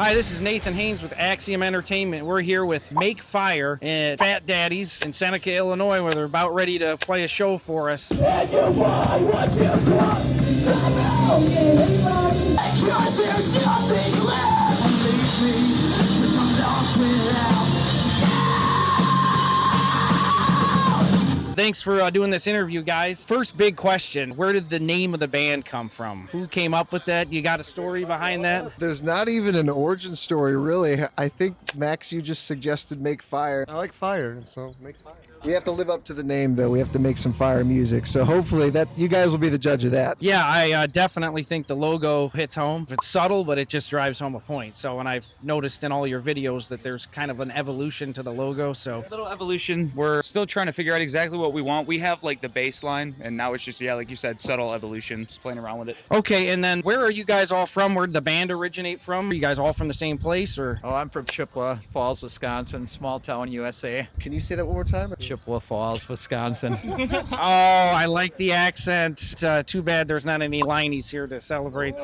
Hi, this is Nathan Haynes with Axiom Entertainment. We're here with Make Fire at Fat Daddy's in Seneca, Illinois, where they're about ready to play a show for us. And you want what you've done. Because there's nothing left. Leave me with I'm lost without. Thanks for doing this interview, guys. First big question, where did the name of the band come from? Who came up with that? You got a story behind that? There's not even an origin story, really. I think, Max, you just suggested Make Fire. I like fire, so make fire. We have to live up to the name, though. We have to make some fire music. So hopefully that you guys will be the judge of that. Yeah, I definitely think the logo hits home. It's subtle, but it just drives home a point. So, and I've noticed in all your videos that there's kind of an evolution to the logo. So, Little evolution. We're still trying to figure out exactly what we want. We have like the baseline, and now it's just, yeah, like you said, subtle evolution, just playing around with it. okay, and then where are you guys all from? Where did the band originate from? Are you guys all from the same place, or? Oh, I'm from Chippewa Falls, Wisconsin, small town, USA. Can you say that one more time? Chippewa Falls, Wisconsin. Oh, I like the accent. It's, too bad there's not any Liney's here to celebrate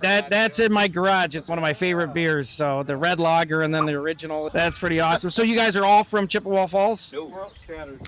that's in my garage. It's one of my favorite beers. So the red lager and then the original. That's pretty awesome. So you guys are all from Chippewa Falls?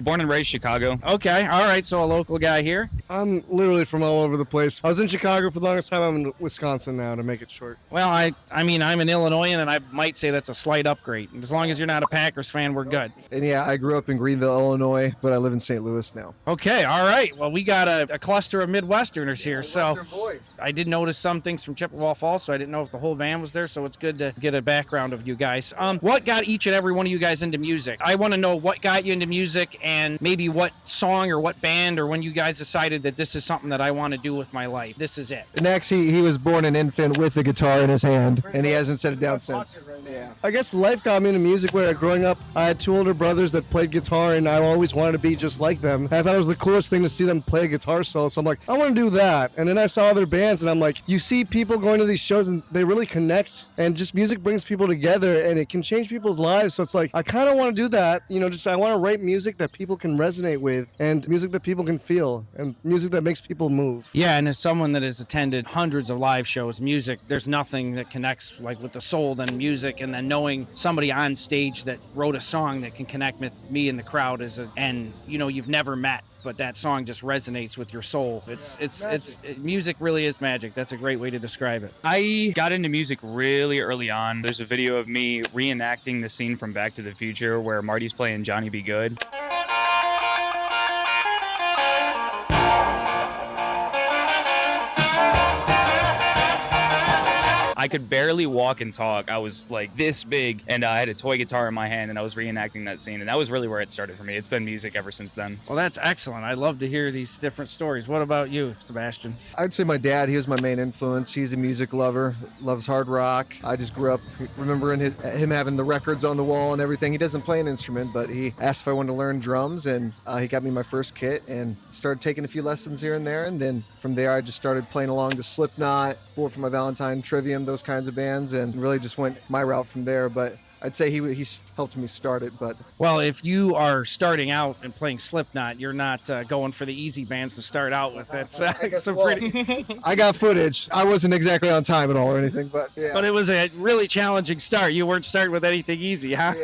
Born and raised Chicago. Okay, all right. So a local guy here. I'm literally from all over the place. I was in Chicago for the longest time. I'm in Wisconsin now, to make it short. Well, I mean, I'm an Illinoisan, and I might say that's a slight upgrade. As long as you're not a Packers fan, we're good. And yeah, I grew up in Greenville, Illinois, but I live in St. Louis now. Okay, all right. Well, we got a cluster of Midwesterners here. So Boys. I did notice some things from Chippewa Falls, so I didn't know if the whole band was there. So it's good to get a background of you guys. What got each and every one of you guys into music? I want to know what got you into music, and maybe what song or what band, or when you guys decided that this is something that I want to do with my life. This is it. Max, he was born an infant with a guitar in his hand, and he hasn't set it down since. Yeah. I guess life got me into music where growing up, I had two older brothers that played guitar, and I always wanted to be just like them. I thought it was the coolest thing to see them play a guitar solo, so I'm like, I want to do that. And then I saw other bands, and I'm like, you see people going to these shows, and they really connect, and just music brings people together, and it can change people's lives. So it's like, I kind of want to do that. You know, just I want to write music that people can resonate with, and music that people can feel, and music that makes people move. Yeah, and as someone that has attended hundreds of live shows, music, there's nothing that connects like with the soul than music, and then knowing somebody on stage that wrote a song that can connect with me and the crowd and you know, you've never met, but that song just resonates with your soul. Music really is magic. That's a great way to describe it. I got into music really early on. There's a video of me reenacting the scene from Back to the Future where Marty's playing Johnny B. Good. I could barely walk and talk. I was like this big, and I had a toy guitar in my hand, and I was reenacting that scene, and that was really where it started for me. It's been music ever since then. Well, that's excellent. I love to hear these different stories. What about you, Sebastian? I'd say my dad, he was my main influence. He's a music lover, loves hard rock. I just grew up remembering him having the records on the wall and everything. He doesn't play an instrument, but he asked if I wanted to learn drums, and he got me my first kit and started taking a few lessons here and there. And then from there, I just started playing along to Slipknot, Bullet for My Valentine, Trivium, those kinds of bands, and really just went my route from there. But I'd say he's helped me start it. But well, if you are starting out and playing Slipknot, you're not going for the easy bands to start out with. That's pretty. I got footage. I wasn't exactly on time at all or anything, but yeah. But it was a really challenging start. You weren't starting with anything easy, huh?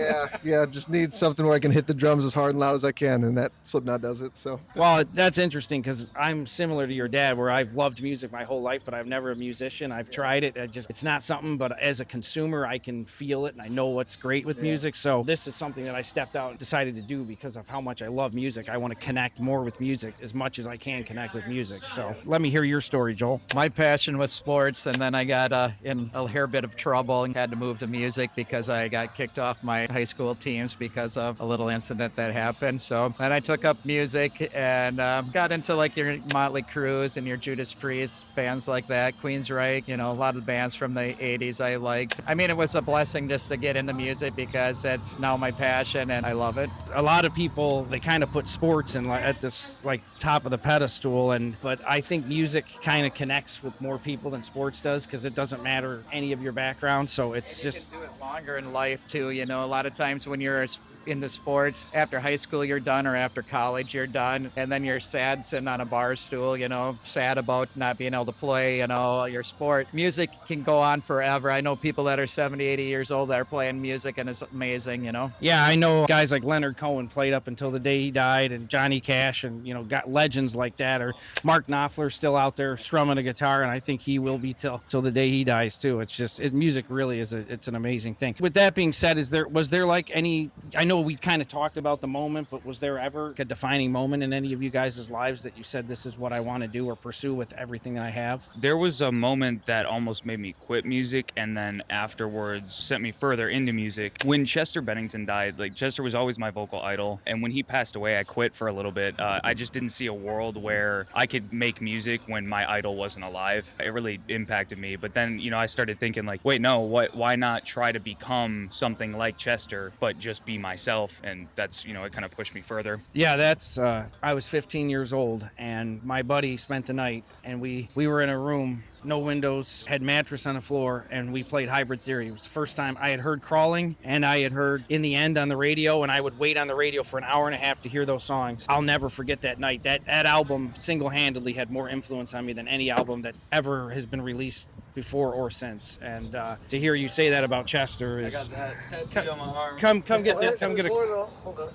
Yeah. Just need something where I can hit the drums as hard and loud as I can, and that Slipknot does it. So. Well, that's interesting because I'm similar to your dad, where I've loved music my whole life, but I've never a musician. I've tried it. It's not something. But as a consumer, I can feel it, and I know what's great with music. So this is something that I stepped out and decided to do because of how much I love music. I want to connect more with music as much as I can connect with music. So let me hear your story, Joel. My passion was sports, and then I got in a hair bit of trouble and had to move to music because I got kicked off my high school teams because of a little incident that happened. So then I took up music and got into like your Motley Crues and your Judas Priest, bands like that, Queensryche, you know, a lot of bands from the 80s I liked. I mean, it was a blessing just to get into music because it's now my passion and I love it. A lot of people, they kind of put sports in at this like top of the pedestal, but I think music kind of connects with more people than sports does because it doesn't matter any of your background. So it's just do it longer in life too. You know, a lot of times when you're into sports. After high school, you're done, or after college, you're done. And then you're sad sitting on a bar stool, sad about not being able to play, your sport. Music can go on forever. I know people that are 70, 80 years old that are playing music, and it's amazing, Yeah, I know guys like Leonard Cohen played up until the day he died, and Johnny Cash, and got legends like that. Or Mark Knopfler still out there strumming a guitar, and I think he will be till the day he dies too. It's just music really is it's an amazing thing. With that being said, was there like any? I know we kind of talked about the moment, but was there ever a defining moment in any of you guys' lives that you said this is what I want to do or pursue with everything that I have? There was a moment that almost made me quit music, and then afterwards sent me further into music. When Chester Bennington died, like Chester was always my vocal idol, and when he passed away, I quit for a little bit. I just didn't see a world where I could make music when my idol wasn't alive. It really impacted me. But then, I started thinking like, wait, no, why not try to become something like Chester, but just be myself? And that's, it kind of pushed me further. Yeah, that's, I was 15 years old, and my buddy spent the night, and we were in a room, no windows, had mattress on the floor, and we played Hybrid Theory. It was the first time I had heard Crawling, and I had heard In the End on the radio, and I would wait on the radio for an hour and a half to hear those songs. I'll never forget that night. That album single-handedly had more influence on me than any album that ever has been released before or since. And to hear you say that about Chester is... I got that tattoo on my arm. Come get that. Come get a... Hold on.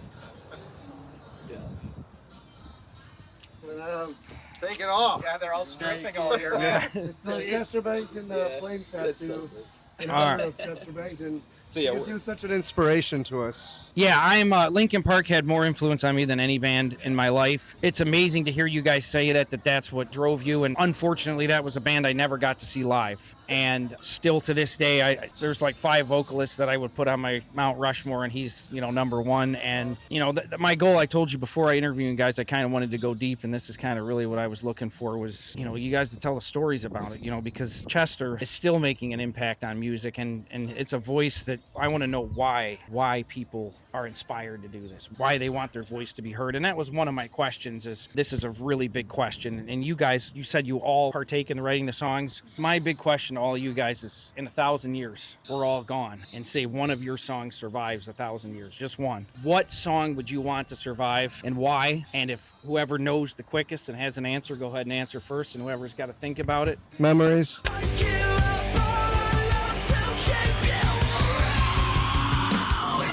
Take it off. Yeah, they're all stripping all here. It's the Chester Bennington flame tattoo. In All honor right. of Chester Bennington. So yeah, Because he was such an inspiration to us. Yeah, I'm Linkin Park had more influence on me than any band in my life. It's amazing to hear you guys say that's what drove you, and unfortunately that was a band I never got to see live. And still to this day, there's like 5 vocalists that I would put on my Mount Rushmore, and he's number one. And my goal, I told you before I interviewed you guys, I kind of wanted to go deep, and this is kind of really what I was looking for was you guys to tell the stories about it, because Chester is still making an impact on music, and it's a voice that I want to know why people are inspired to do this, why they want their voice to be heard. And that was one of my questions. This is a really big question, and you guys, you said you all partake in writing the songs. My big question to all you guys is, in 1,000 years we're all gone, and say one of your songs survives 1,000 years, just one, what song would you want to survive and why? And if whoever knows the quickest and has an answer, go ahead and answer first, and whoever's got to think about it. Memories.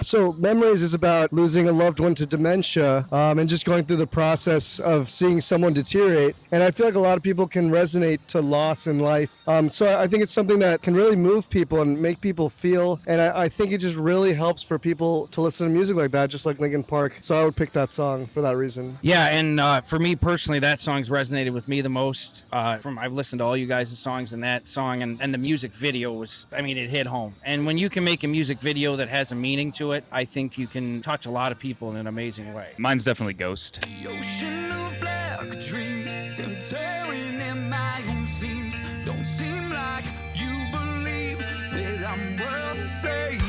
So Memories is about losing a loved one to dementia and just going through the process of seeing someone deteriorate. And I feel like a lot of people can resonate to loss in life. So I think it's something that can really move people and make people feel. And I think it just really helps for people to listen to music like that, just like Linkin Park. So I would pick that song for that reason. Yeah, and for me personally, that song's resonated with me the most. I've listened to all you guys' songs, and that song and the music video was, it hit home. And when you can make a music video that has a meaning to it, I think you can touch a lot of people in an amazing way. Mine's definitely Ghost. The ocean of black dreams, them tearing in my own seams. Don't seem like you believe that I'm worth saving.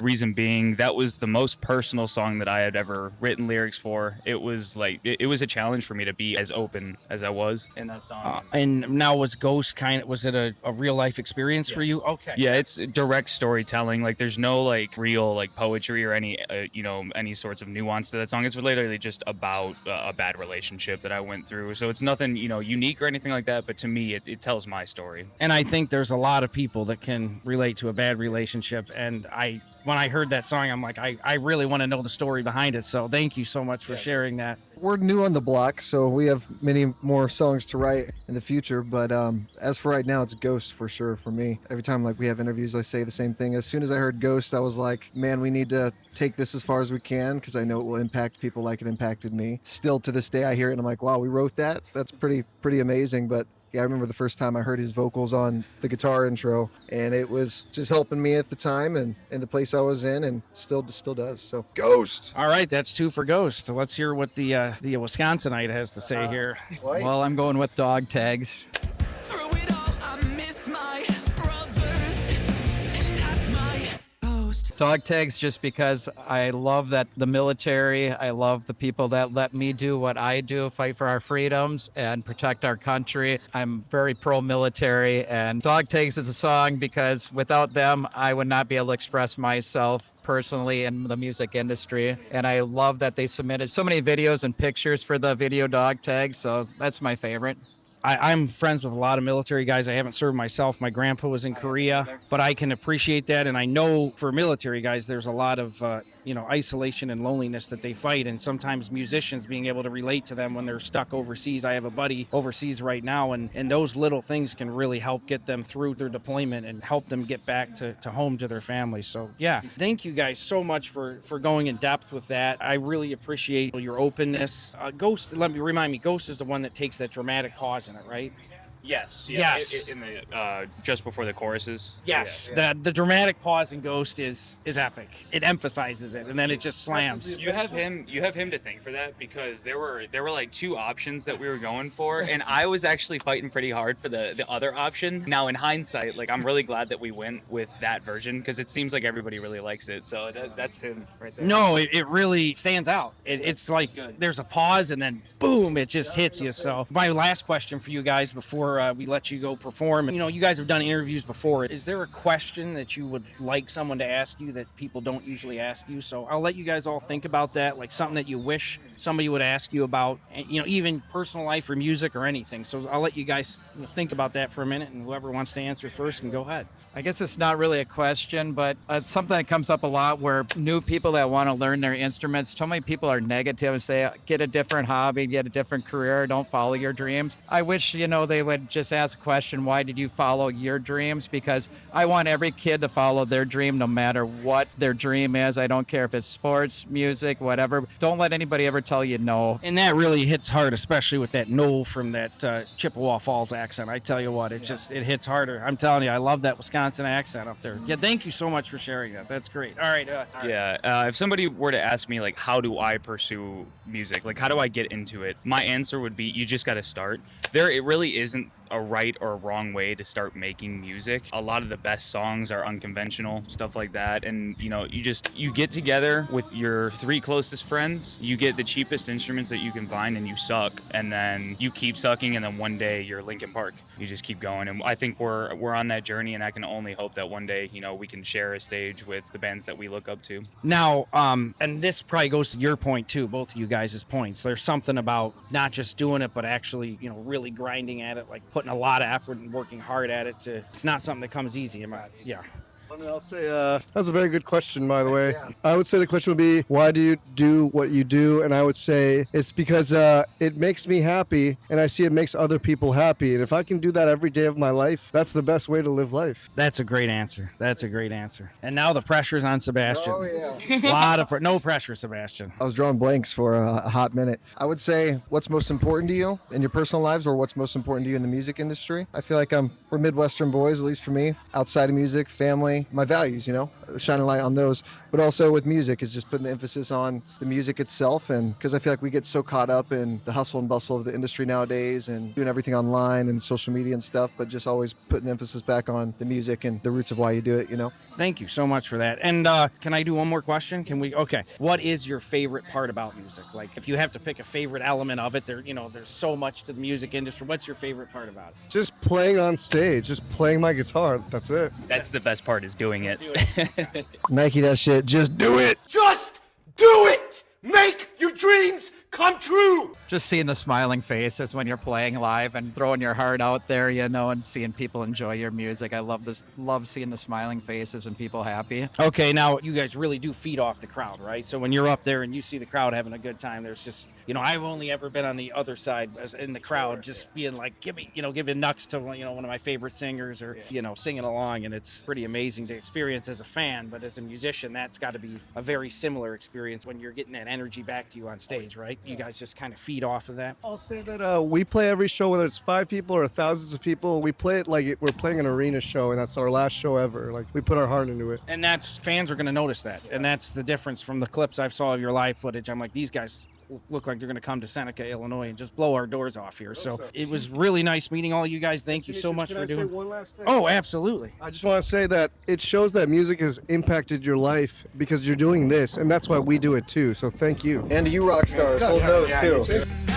Reason being, that was the most personal song that I had ever written lyrics for. It was like, it was a challenge for me to be as open as I was in that song. And now was Ghost was it a real life experience for you? Okay. Yeah, it's direct storytelling. Like, there's no like real like poetry or any any sorts of nuance to that song. It's literally just about a bad relationship that I went through. So it's nothing unique or anything like that. But to me, it tells my story. And I think there's a lot of people that can relate to a bad relationship. And when I heard that song, I'm like, I really want to know the story behind it. So thank you so much for sharing that. We're new on the block, so we have many more songs to write in the future. But as for right now, it's Ghost for sure for me. Every time we have interviews, I say the same thing. As soon as I heard Ghost, I was like, man, we need to take this as far as we can, because I know it will impact people like it impacted me. Still to this day, I hear it and I'm like, wow, we wrote that? That's pretty amazing. But yeah, I remember the first time I heard his vocals on the guitar intro, and it was just helping me at the time and in the place I was in, and still does. So Ghost. All right, that's 2 for Ghost. Let's hear what the Wisconsinite has to say here. Well, I'm going with Dog Tags. Through it all, I miss my brothers and not my post. Dog tags just because I love that the military, I love the people that let me do what I do, fight for our freedoms and protect our country. I'm very pro-military, and Dog Tags is a song because without them, I would not be able to express myself personally in the music industry. And I love that they submitted so many videos and pictures for the video Dog Tags, so that's my favorite. I'm friends with a lot of military guys. I haven't served myself. My grandpa was in Korea, but I can appreciate that. And I know for military guys, there's a lot of, isolation and loneliness that they fight. And sometimes musicians being able to relate to them when they're stuck overseas. I have a buddy overseas right now, and those little things can really help get them through their deployment and help them get back to home to their families. So, yeah, thank you guys so much for going in depth with that. I really appreciate your openness. Ghost, remind me, Ghost is the one that takes that dramatic pause in it, right? Yes. Yes. In the just before the choruses. Yes, the dramatic pause in Ghost is epic. It emphasizes it, and then it just slams. You have him to thank for that, because there were like two options that we were going for, and I was actually fighting pretty hard for the other option. Now in hindsight, like, I'm really glad that we went with that version, because it seems like everybody really likes it. So that's him right there. No, it really stands out. It's like there's a pause and then boom, it just hits you. So my last question for you guys before we let you go perform. You guys have done interviews before. Is there a question that you would like someone to ask you that people don't usually ask you? So I'll let you guys all think about that, like something that you wish somebody would ask you about, even personal life or music or anything. So I'll let you guys think about that for a minute, and whoever wants to answer first can go ahead. I guess it's not really a question, but it's something that comes up a lot where new people that want to learn their instruments, so many people are negative and say, get a different hobby, get a different career, don't follow your dreams. I wish, they would just ask a question, why did you follow your dreams? Because I want every kid to follow their dream no matter what their dream is. I don't care if it's sports, music, whatever. Don't let anybody ever tell you no. And that really hits hard, especially with that no from that Chippewa Falls accent. I tell you what, it hits harder. I'm telling you, I love that Wisconsin accent up there. Yeah, thank you so much for sharing that. That's great. All right. Yeah. If somebody were to ask me, like, how do I pursue music? Like, how do I get into it? My answer would be, you just got to start. It really isn't a right or a wrong way to start making music. A lot of the best songs are unconventional, stuff like that. And you get together with your 3 closest friends, you get the cheapest instruments that you can find, and you suck, and then you keep sucking, and then one day you're Linkin Park. You just keep going. And I think we're on that journey, and I can only hope that one day we can share a stage with the bands that we look up to. Now, and this probably goes to your point too, both of you guys' points. There's something about not just doing it, but actually really grinding at it, like putting a lot of effort and working hard at it. It's not something that comes easy. Yeah. I'll say that's a very good question, by the way. I would say the question would be, why do you do what you do? And I would say it's because it makes me happy, and I see it makes other people happy. And if I can do that every day of my life, that's the best way to live life. That's a great answer. And now the pressure's on Sebastian. Oh, yeah. A lot of no pressure, Sebastian. I was drawing blanks for a hot minute. I would say, what's most important to you in your personal lives, or what's most important to you in the music industry? I feel like we're Midwestern boys, at least for me. Outside of music, family, my values, shining light on those. But also with music is just putting the emphasis on the music itself. And because I feel like we get so caught up in the hustle and bustle of the industry nowadays and doing everything online and social media and stuff, but just always putting the emphasis back on the music and the roots of why you do it, Thank you so much for that. And can I do one more question? Okay. What is your favorite part about music? Like, if you have to pick a favorite element of it, there's so much to the music industry. What's your favorite part about it? Just playing on stage, just playing my guitar. That's it. That's the best part, is doing it. Nike that shit. Just do it. Just do it! Make your dreams come true! Just seeing the smiling faces when you're playing live and throwing your heart out there, and seeing people enjoy your music. I love seeing the smiling faces and people happy. Okay, now you guys really do feed off the crowd, right? So when you're up there and you see the crowd having a good time, there's just, I've only ever been on the other side as in the crowd, just being like, giving nuts to, one of my favorite singers, or, singing along. And it's pretty amazing to experience as a fan, but as a musician, that's got to be a very similar experience when you're getting that energy back to you on stage, right? You guys just kind of feed off of that. I'll say that we play every show, whether it's 5 people or thousands of people. We play it like we're playing an arena show, and that's our last show ever. Like, we put our heart into it. And fans are going to notice that. And that's the difference from the clips I saw of your live footage. I'm like, these guys look like they're going to come to Seneca, Illinois, and just blow our doors off here. So it was really nice meeting all you guys. Thank you so much for doing. One last thing? Oh, absolutely. I just want to say that it shows that music has impacted your life because you're doing this, and that's why we do it too. So thank you. And to you rock stars, hold those too.